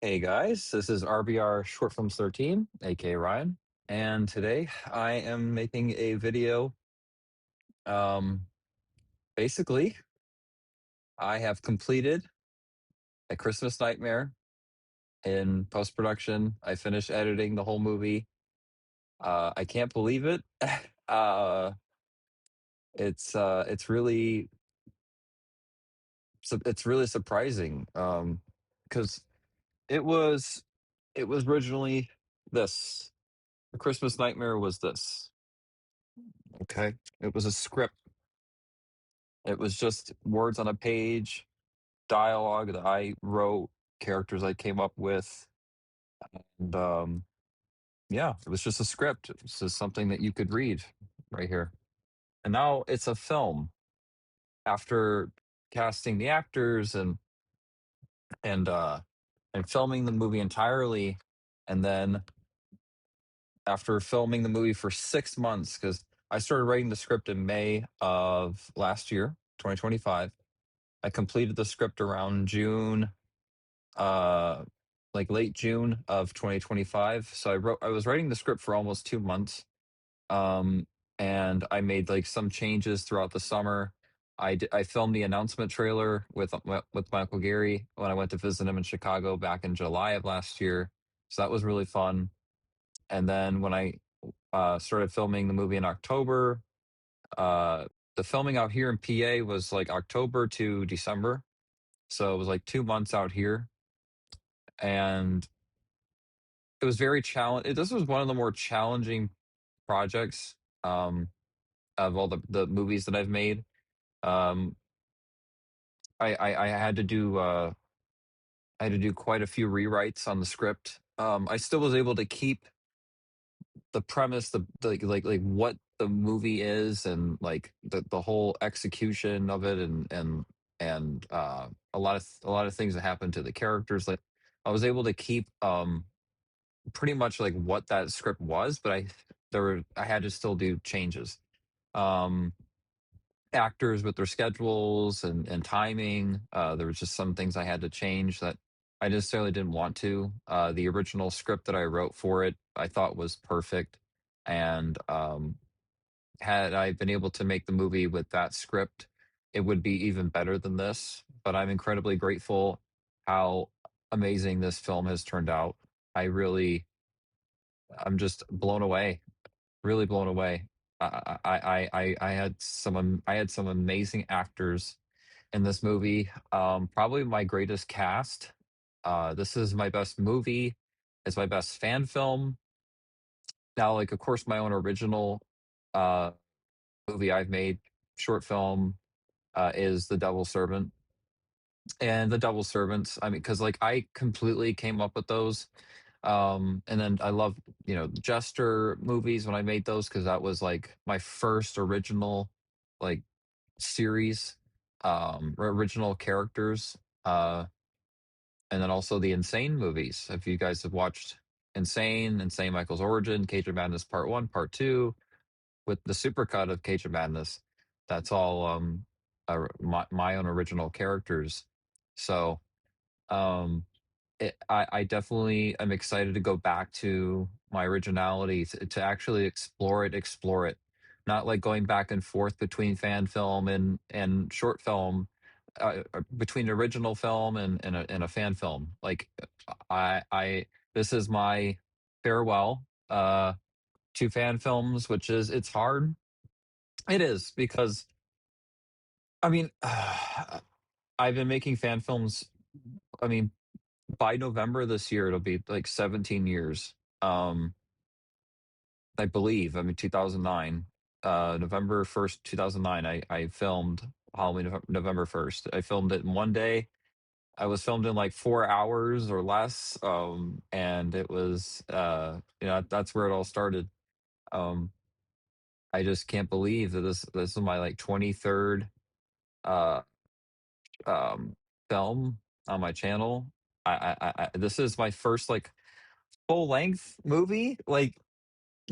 Hey guys, this is RBR Short Films 13, aka Ryan, and today I am making a video. Um, Basically, I have completed A Christmas Nightmare in post production. I finished editing the whole movie. I can't believe it. uh, it's really it's really surprising because it was it was originally this. A Christmas Nightmare was this. Okay, it was a script. It was just words on a page, dialogue that I wrote, characters I came up with, and yeah, it was just a script. It was just something that you could read right here. And now it's a film. After casting the actors and uh and filming the movie entirely, and then after filming the movie for 6 months, because I started writing the script in May of last year, 2025. I completed the script around June, uh like late June of 2025. So I was writing the script for almost 2 months. Um and I made like some changes throughout the summer. I filmed the announcement trailer with Michael Gary when I went to visit him in Chicago back in July of last year. So that was really fun. And then when I started filming the movie in October, uh the filming out here in PA was like October to December. So it was like 2 months out here. And it was very challenge this was one of the more challenging projects, of all the movies that I've made. Um, I had to do I had to do quite a few rewrites on the script. I still was able to keep the premise, like what the movie is, and like the whole execution of it, and a lot of things that happen to the characters. Like I was able to keep pretty much like what that script was, but I had to still do changes. Um, Actors with their schedules and timing. There was just some things I had to change that I necessarily didn't want to. The original script that I wrote for it, I thought was perfect, and had I been able to make the movie with that script, it would be even better than this. But I'm incredibly grateful how amazing this film has turned out. I really I'm just blown away, really blown away. I had some amazing actors in this movie. Probably my greatest cast. This is my best movie. It's my best fan film. Now, like of course, my own original uh, movie I've made, short film, is The Devil's Servant. And The Double Servants, I mean, because like I completely came up with those. And then I love, Jester movies when I made those, because that was like my first original like series, original characters. And then also the Insane movies. If you guys have watched Insane Michael's Origin, Cage of Madness Part One, Part Two, with the supercut of Cage of Madness, that's all my own original characters. So um I definitely am excited to go back to my originality, to actually explore it, not like going back and forth between fan film and short film, between original film and a fan film. Like I this is my farewell to fan films, which is it's hard. It is because I mean I've been making fan films. I mean, by November this year, it'll be like 17 years. I believe. I mean, 2009, November 1st, 2009. I filmed Halloween November 1st. I filmed it in one day. I was filmed in like 4 hours or less, and it was, that's where it all started. Um, I just can't believe that this is my like 23rd uh, um, film on my channel. This is my first like full length movie. Like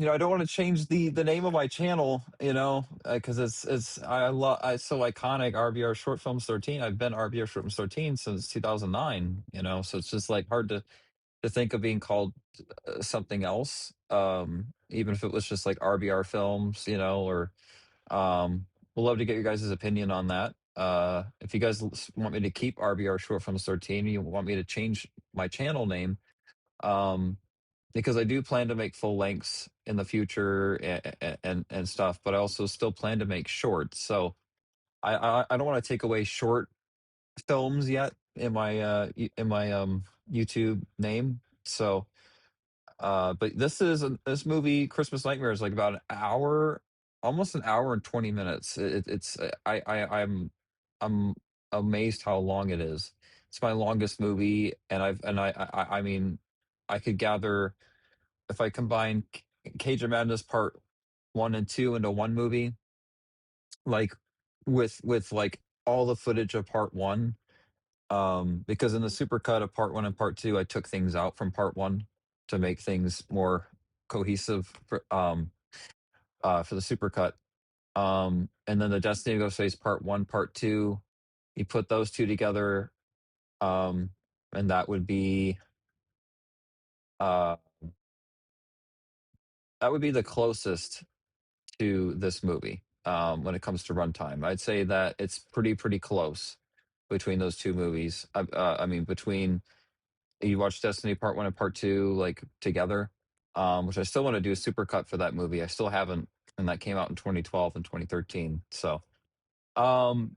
I don't want to change the name of my channel, because it's I love it's so iconic. RBR Short Films 13. I've been RBR Short Films 13 since 2009. So it's just like hard to think of being called something else. Even if it was just like RBR Films, or we'll love to get your guys' opinion on that. If you guys want me to keep RBR Short Films 13, you want me to change my channel name, um, because I do plan to make full lengths in the future and stuff, but I also still plan to make shorts. So I don't want to take away short films yet in my YouTube name. So but this movie Christmas Nightmare is like about an hour, almost an hour and 20 minutes. It's I'm amazed how long it is. It's my longest movie, and I mean, I could gather, if I combine Cage of Madness Part 1 and 2 into one movie, like with like all the footage of Part 1, because in the supercut of Part 1 and Part 2, I took things out from Part 1 to make things more cohesive for the supercut. And then the Destiny of Ghostface Part 1, Part 2, you put those two together, um, and uh, that would be the closest to this movie, when it comes to runtime. I'd say that it's pretty close between those two movies. I mean, between you watch Destiny Part 1 and Part 2 like together, which I still want to do a supercut for that movie. I still haven't, and that came out in 2012 and 2013. So, um,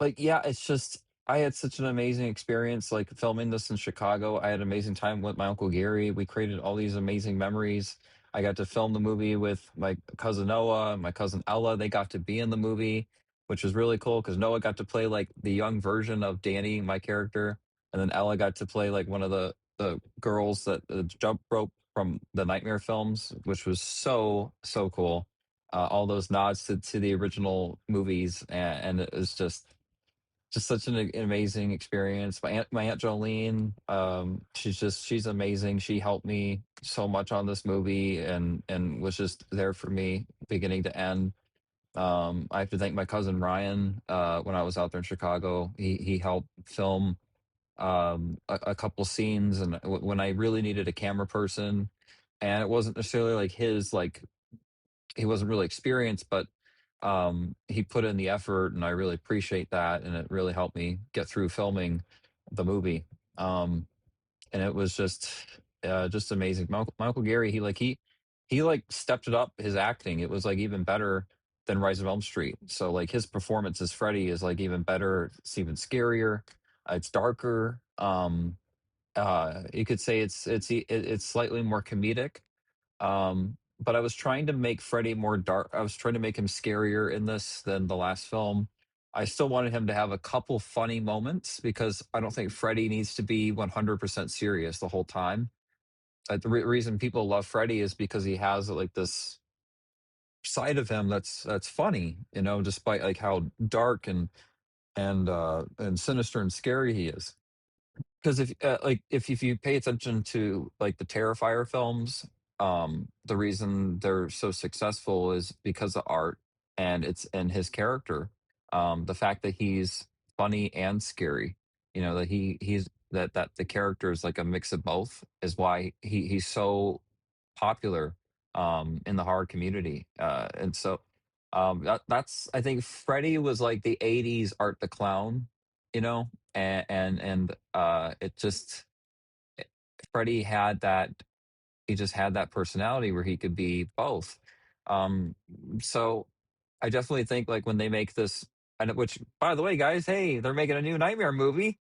like, yeah, it's just I had such an amazing experience like filming this in Chicago. I had an amazing time with my uncle Gary. We created all these amazing memories. I got to film the movie with my cousin Noah, my cousin Ella. They got to be in the movie, which was really cool because Noah got to play like the young version of Danny, my character, and then Ella got to play like one of the girls that jump rope from the Nightmare films, which was so cool. All those nods to the original movies, and it was just such an amazing experience. My aunt Jolene, she's amazing. She helped me so much on this movie, and was just there for me beginning to end. I have to thank my cousin Ryan. When I was out there in Chicago, he helped film a couple scenes, and when I really needed a camera person, and it wasn't necessarily like his like he wasn't really experienced, but he put in the effort, and I really appreciate that, and it really helped me get through filming the movie. And it was just amazing. My uncle Gary, he like stepped it up his acting. It was like even better than Rise of Elm Street. So like his performance as Freddy is like even better. It's even scarier. It's darker. You could say it's slightly more comedic, but I was trying to make Freddy more dark. I was trying to make him scarier in this than the last film. I still wanted him to have a couple funny moments because I don't think Freddy needs to be 100% serious the whole time. The reason people love Freddy is because he has like this side of him that's funny, despite like how dark and sinister and scary he is. Because if you pay attention to like the Terrifier films, the reason they're so successful is because of art, and it's and his character. The fact that he's funny and scary, that he's that the character is like a mix of both, is why he's so popular in the horror community. And so that's I think Freddy was like the '80s Art the Clown, and it just Freddie had that he just had that personality where he could be both. Um, so I definitely think like when they make this, and which by the way, guys, hey, they're making a new Nightmare movie.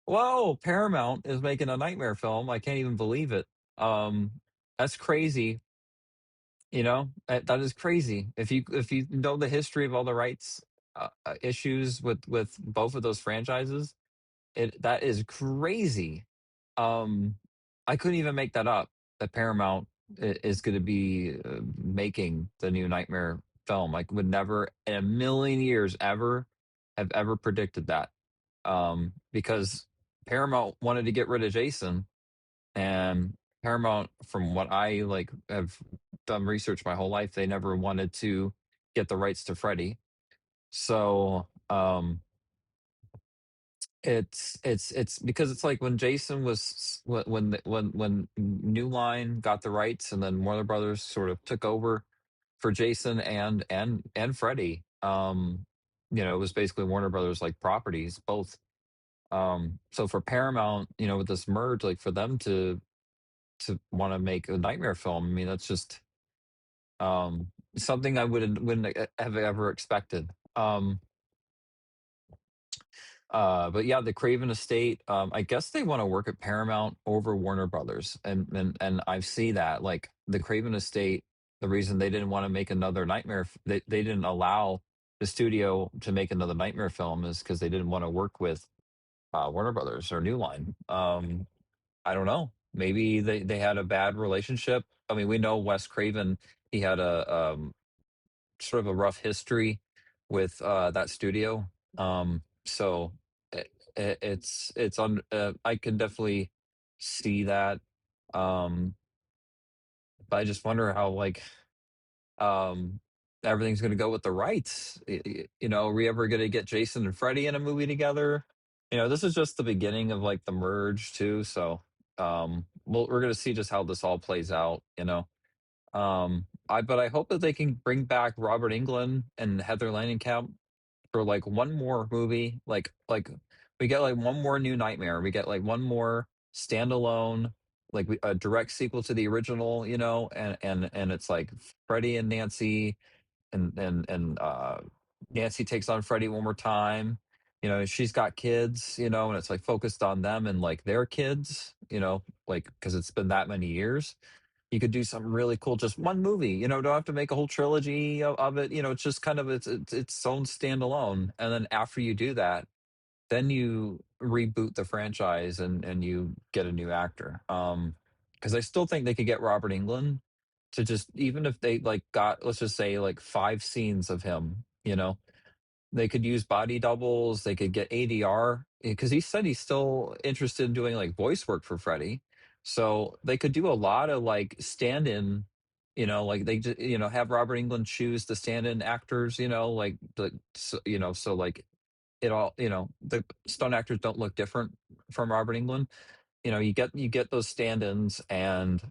Whoa, Paramount is making a Nightmare film. I can't even believe it. That's crazy. That is crazy. If you know the history of all the rights issues with both of those franchises, that is crazy. Um, I couldn't even make that up. That Paramount is going to be making the new Nightmare film. I would never, in a million years, ever have ever predicted that. Because Paramount wanted to get rid of Jason, and Paramount, from what I like have done research my whole life, they never wanted to get the rights to Freddy. So it's because it's like when Jason was when New Line got the rights, and then Warner Brothers sort of took over for Jason and Freddy. It was basically Warner Brothers like properties both. So for Paramount, with this merge, like for them to want to make a Nightmare film, I mean, that's just something I wouldn't have ever expected. But yeah, the Craven Estate. I guess they want to work at Paramount over Warner Brothers, and I see that like the Craven Estate. The reason they didn't want to make another Nightmare, they didn't allow the studio to make another Nightmare film, is because they didn't want to work with Warner Brothers or New Line. I don't know. Maybe they had a bad relationship. I mean, we know Wes Craven. He had a sort of a rough history with that studio. So it's on. I can definitely see that. Um, but I just wonder how like um everything's going to go with the rights. Are we ever going to get Jason and Freddie in a movie together? This is just the beginning of like the merge too. So we're going to see just how this all plays out. But I hope that they can bring back Robert Englund and Heather Langenkamp for like one more movie. Like we get like one more new Nightmare. We get like one more standalone, like a direct sequel to the original. And it's like Freddie and Nancy, and Nancy takes on Freddie one more time. She's got kids. And it's like focused on them and like their kids. Like because it's been that many years, you could do something really cool. Just one movie, don't have to make a whole trilogy of it. It's just kind of its own standalone. And then after you do that, then you reboot the franchise and you get a new actor. Because I still think they could get Robert Englund to just, even if they like got, let's just say like 5 scenes of him, they could use body doubles. They could get ADR because he said he's still interested in doing like voice work for Freddy. So they could do a lot of like stand-in, like they just, have Robert Englund choose the stand-in actors, so like it all, the stunt actors don't look different from Robert Englund. You get those stand-ins, and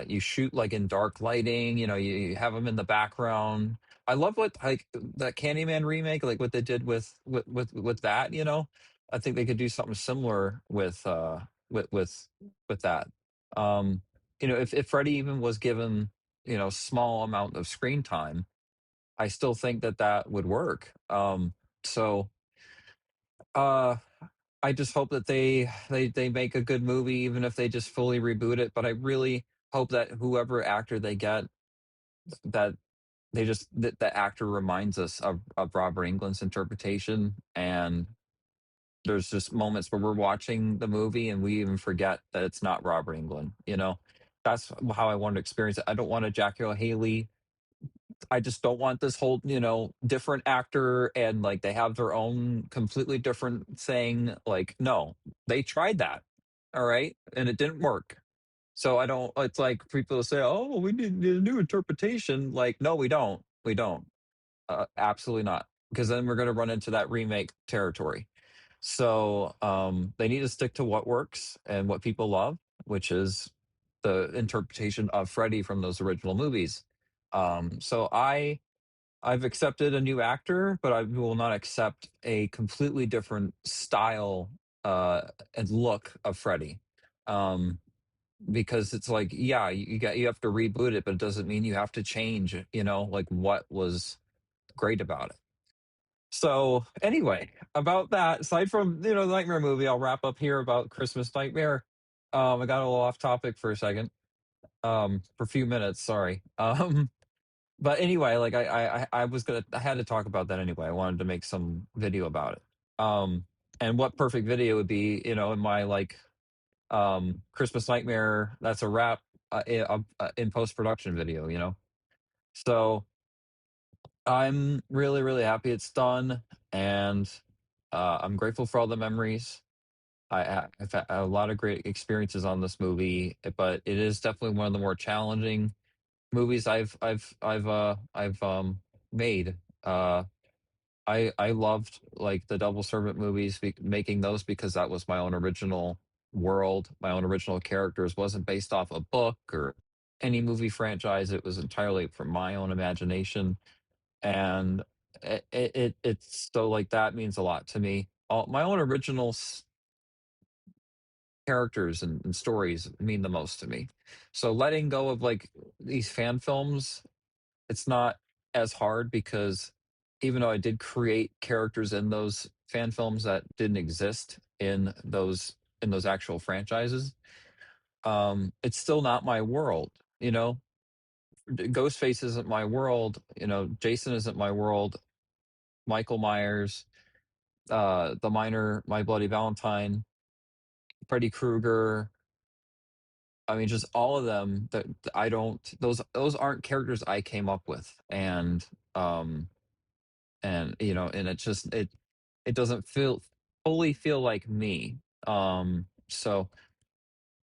you shoot like in dark lighting. You have them in the background. I love what like that Candyman remake, like what they did with that. I think they could do something similar with that. um if Freddie even was given small amount of screen time, I still think that would work. So uh I just hope that they make a good movie, even if they just fully reboot it. But I really hope that whoever actor they get, that that the actor reminds us of Robert Englund's interpretation. And there's just moments where we're watching the movie and we even forget that it's not Robert Englund. That's how I want to experience it. I don't want a Jackie Earle Haley. I just don't want this whole, different actor, and like they have their own completely different thing. Like, no, they tried that. All right. And it didn't work. So I don't, it's like people say, oh, we need a new interpretation. Like, no, we don't. We don't. Absolutely not. Because then we're going to run into that remake territory. So they need to stick to what works and what people love, which is the interpretation of Freddy from those original movies. So I've accepted a new actor, but I will not accept a completely different style and look of Freddy. Um, because it's like, yeah, you have to reboot it, but it doesn't mean you have to change, like what was great about it. So anyway, about that, aside from the Nightmare movie, I'll wrap up here about Christmas Nightmare. I got a little off topic for a second, for a few minutes. Sorry. But anyway, like I had to talk about that anyway. I wanted to make some video about it. And what perfect video would be, in my like Christmas Nightmare. That's a wrap in post production video. So I'm really really happy it's done, and I'm grateful for all the memories. I've had a lot of great experiences on this movie, but it is definitely one of the more challenging movies I've made. Uh, I loved like the Double Servant movies, making those because that was my own original world, my own original characters. Wasn't based off a book or any movie franchise. It was entirely from my own imagination, and it's so like that means a lot to me. All my own original characters and stories mean the most to me. So letting go of like these fan films, it's not as hard because even though I did create characters in those fan films that didn't exist in those actual franchises, it's still not my world. You know, Ghostface isn't my world. You know, Jason isn't my world. Michael Myers, the Miner, My Bloody Valentine, Freddy Krueger. I mean, just all of them. That I don't. Those aren't characters I came up with, um, and you know, and it doesn't fully feel like me. So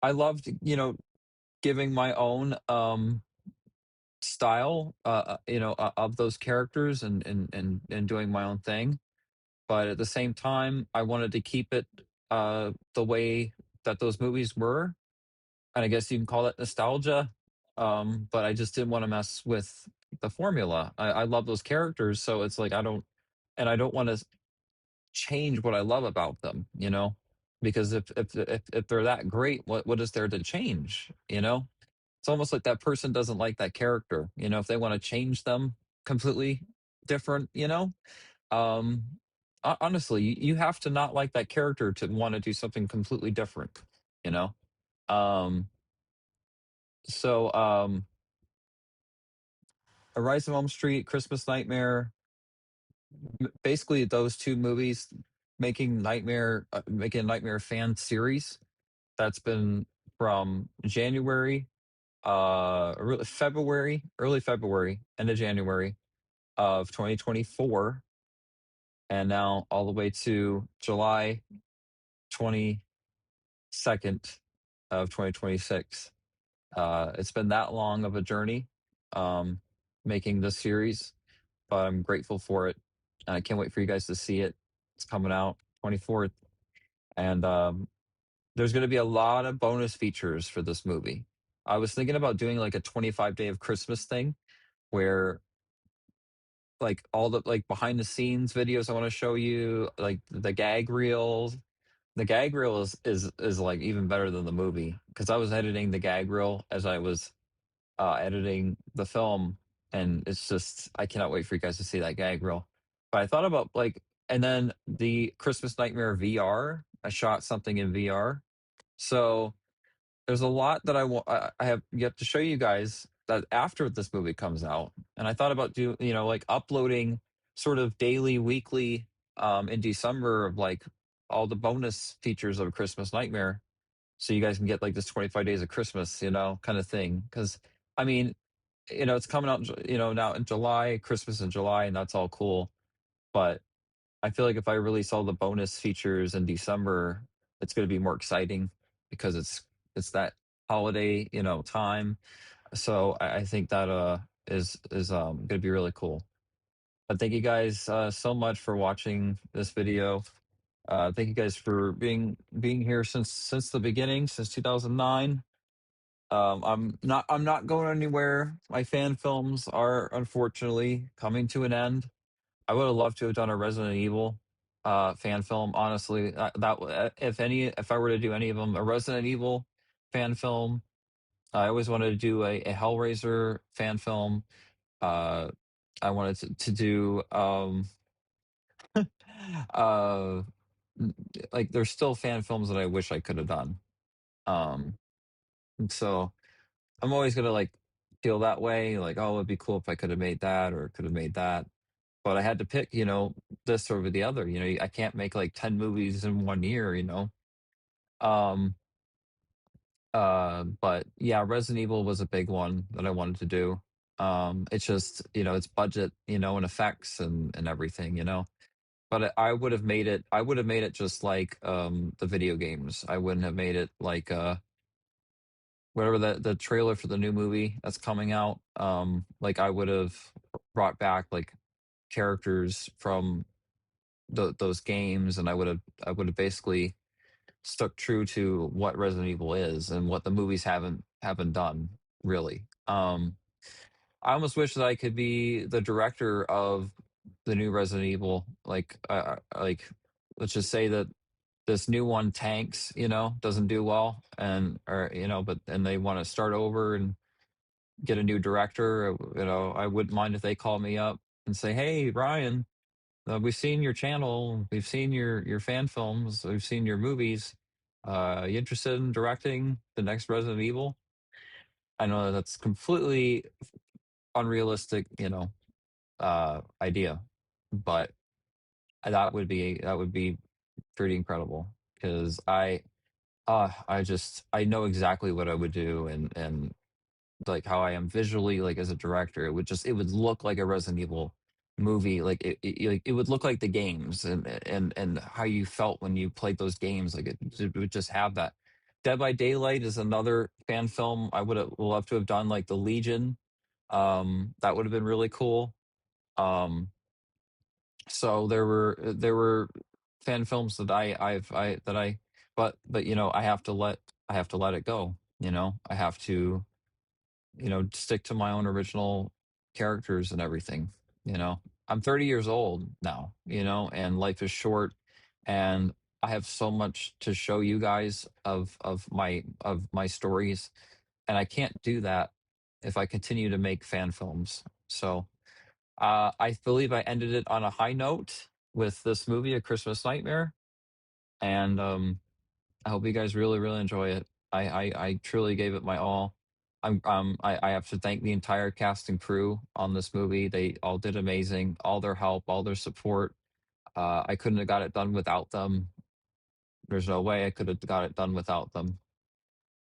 I loved, you know, giving my own style, of those characters and doing my own thing. But at the same time, I wanted to keep it the way that those movies were, and I guess you can call it nostalgia. But I just didn't want to mess with the formula. I love those characters, so it's like I don't want to change what I love about them, you know? Because if they're that great, what is there to change, you know? It's almost like that person doesn't like that character, you know, if they want to change them completely different, you know? Um Honestly, you have to not like that character to want to do something completely different, you know? Um so A Rise of Elm Street, Christmas Nightmare, basically those two movies making a Nightmare fan series that's been from January, early February, end of January of 2024, and now all the way to July 22nd of 2026. It's been that long of a journey, um, making this series, but I'm grateful for it. And I can't wait for you guys to see it. It's coming out 24th, and there's going to be a lot of bonus features for this movie. I was thinking about doing like a 25 day of Christmas thing where like all the like behind the scenes videos I want to show you, like the gag reels. The gag reel is like even better than the movie because I was editing the gag reel as I was editing the film, and it's just I cannot wait for you guys to see that gag reel. But I thought about like, and then the Christmas Nightmare VR. I shot something in VR, so there's a lot that I have yet to show you guys that after this movie comes out. And I thought about like uploading sort of daily, weekly, in December of like all the bonus features of Christmas Nightmare, so you guys can get like this 25 days of Christmas, you know, kind of thing. Because I mean, you know, it's coming out, now in July, Christmas in July, and that's all cool. But I feel like if I release all the bonus features in December, it's going to be more exciting because it's that holiday, time. So I think that is going to be really cool. But thank you guys so much for watching this video. Thank you guys for being here since the beginning, since 2009. I'm not going anywhere. My fan films are unfortunately coming to an end. I would have loved to have done a Resident Evil fan film. Honestly, if I were to do any of them, a Resident Evil fan film. I always wanted to do a Hellraiser fan film. Uh, I wanted to do uh, like there's still fan films that I wish I could have done. Um, so I'm always gonna like feel that way. Like, oh, it'd be cool if I could have made that or could have made that. But I had to pick, this over the other. I can't make like 10 movies in one year, you know. Um, but yeah, Resident Evil was a big one that I wanted to do. It's just, it's budget, and effects and everything, but I would have made it. I would have made it just like the video games. I wouldn't have made it like whatever the trailer for the new movie that's coming out. Like I would have brought back like characters from those games, and I would have basically stuck true to what Resident Evil is and what the movies haven't done really. I almost wish that I could be the director of the new Resident Evil. Like let's just say that this new one tanks, doesn't do well, and or but and they want to start over and get a new director. I wouldn't mind if they call me up and say, "Hey, Ryan, we've seen your channel, we've seen your fan films, we've seen your movies. You interested in directing the next Resident Evil?" I know that that's completely unrealistic, idea, but that would be pretty incredible because I know exactly what I would do, and like how I am visually, like as a director, it would look like a Resident Evil movie. Like it would look like the games, and how you felt when you played those games. Like it would just have that. Dead by Daylight is another fan film I would have loved to have done, like the Legion. That would have been really cool. Um, so there were fan films that but I have to let it go. I have to stick to my own original characters and everything. I'm 30 years old now, and life is short, and I have so much to show you guys of my stories, and I can't do that if I continue to make fan films. So I believe I ended it on a high note with this movie, A Christmas Nightmare, and I hope you guys really, really enjoy it. I truly gave it my all. I have to thank the entire cast and crew on this movie. They all did amazing. All their help, all their support. I couldn't have got it done without them. There's no way I could have got it done without them.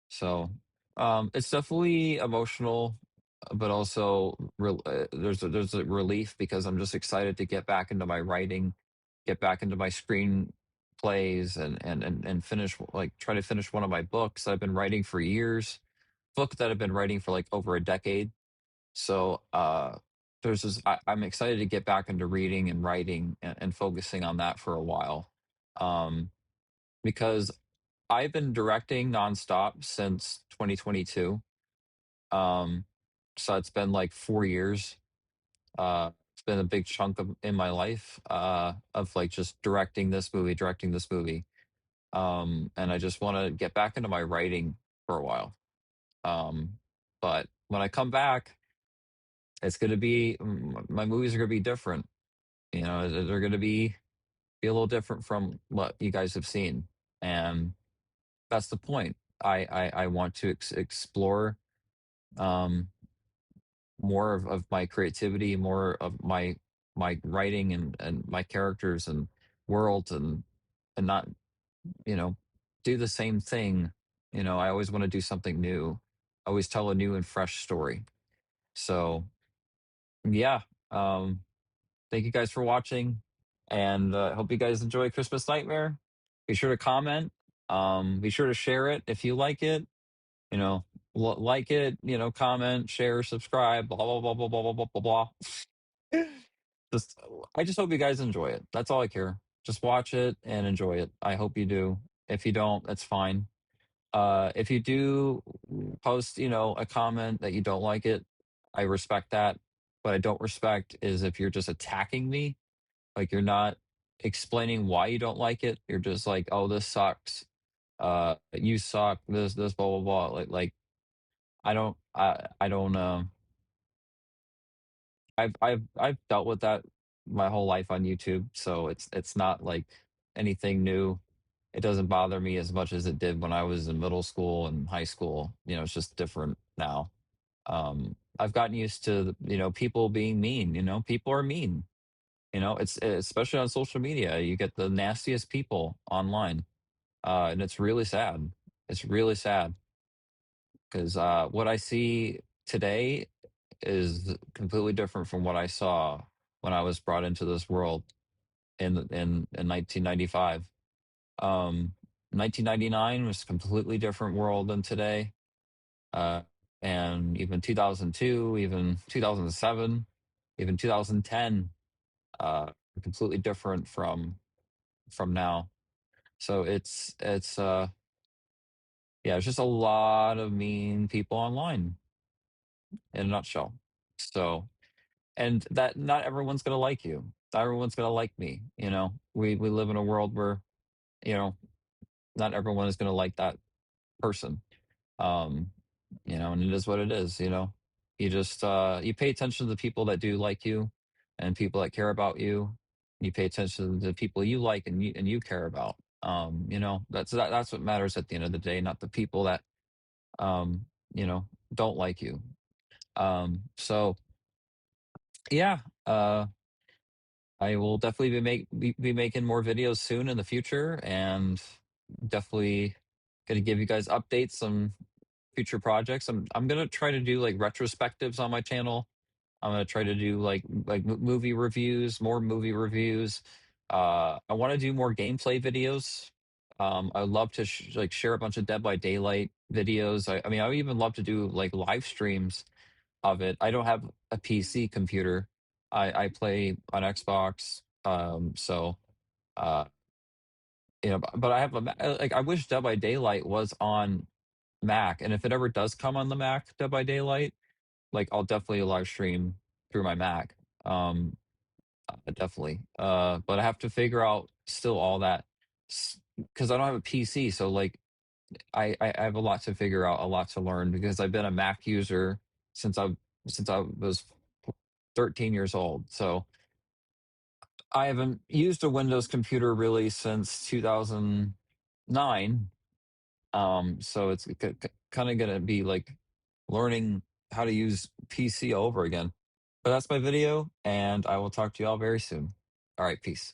So it's definitely emotional, but also there's a relief because I'm just excited to get back into my writing, get back into my screen plays, and finish, like, try to finish one of my books that I've been writing for years, book that I've been writing for like over a decade. So I'm excited to get back into reading and writing, and focusing on that for a while. Um, because I've been directing nonstop since 2022. Um, so it's been like 4 years. It's been a big chunk in my life, of like just directing this movie. And I just want to get back into my writing for a while. Um, but when I come back, it's going to be my movies are going to be different. They're going to be a little different from what you guys have seen, and that's the point. I want to explore um, more of my creativity, more of my writing, and my characters and world, and not you know do the same thing. I always want to do something new. I always tell a new and fresh story. So yeah, thank you guys for watching, and hope you guys enjoy Christmas Nightmare. Be sure to comment. Be sure to share it if you like it. You know, like it. Comment, share, subscribe. Blah blah blah blah blah blah blah blah. Just, I just hope you guys enjoy it. That's all I care. Just watch it and enjoy it. I hope you do. If you don't, that's fine. If you do post, a comment that you don't like it, I respect that. What I don't respect is if you're just attacking me, like you're not explaining why you don't like it. You're just like, "Oh, this sucks. You suck. This, blah blah blah." Like I don't. I've dealt with that my whole life on YouTube, so it's not like anything new. It doesn't bother me as much as it did when I was in middle school and high school. It's just different now. I've gotten used to people being mean. People are mean. It's especially on social media. You get the nastiest people online, and it's really sad. It's really sad because what I see today is completely different from what I saw when I was brought into this world. in 1995. 1999 was a completely different world than today. Uh, and even 2002, even 2007, even 2010, completely different from now. So it's yeah, it's just a lot of mean people online in a nutshell. So, and that not everyone's gonna like you. Not everyone's gonna like me. We live in a world where you know not everyone is gonna like that person. Um, and it is what it is. You just you pay attention to the people that do like you, and people that care about you. You pay attention to the people you like and you care about. That's what matters at the end of the day, not the people that um, don't like you. So yeah, I will definitely be making more videos soon in the future, and definitely gonna give you guys updates on future projects. I'm gonna try to do like retrospectives on my channel. I'm gonna try to do movie reviews, more movie reviews. I want to do more gameplay videos. I love to share a bunch of Dead by Daylight videos. I mean, I would even love to do like live streams of it. I don't have a PC computer. I play on Xbox. So uh, but I have like I wish Dead by Daylight was on Mac, and if it ever does come on the Mac, Dead by Daylight, like I'll definitely live stream through my Mac. Definitely. But I have to figure out still all that because I don't have a PC. So like I have a lot to figure out, a lot to learn because I've been a Mac user since I since I was 13 years old. So I haven't used a Windows computer really since 2009. So it's kind of gonna be like learning how to use PC over again. But that's my video, and I will talk to you all very soon. All right, peace.